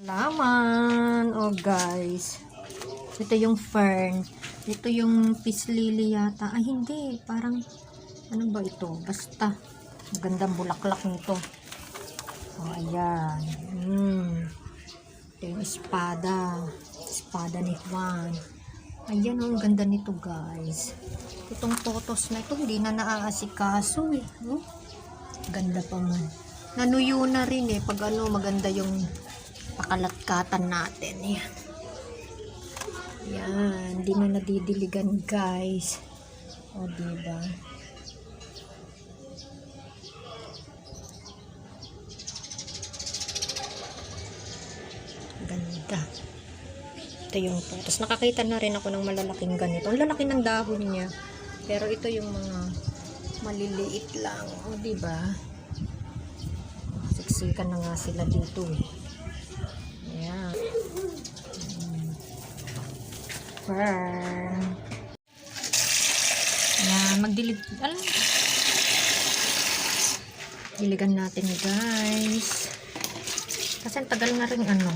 Laman. Oh guys. Ito yung fern. Ito yung peace lily yata. Ay hindi. Parang ano ba ito? Basta. Magandang bulaklak nito. Oh ayan. Ito yung espada. Espada ni Juan. Ayan oh. Ang ganda nito guys. Itong photos na ito. Hindi na naaasikaso eh. Oh. Ganda pa man. Nanuyo na rin eh. Pag ano maganda yung pakalatkatan natin. Yan. Yan. Hindi na nadidiligan guys. O diba? Ganda. Ito yung photos. Nakakita na rin ako ng malalaking ganito. Ang lalaki ng dahon niya. Pero ito yung mga maliliit lang. O diba? Siksikan na nga sila dito eh. Ayan. Fern. Ayan. Magdilig. Alam. Diligan natin guys. Kasi ang tagal na rin ano.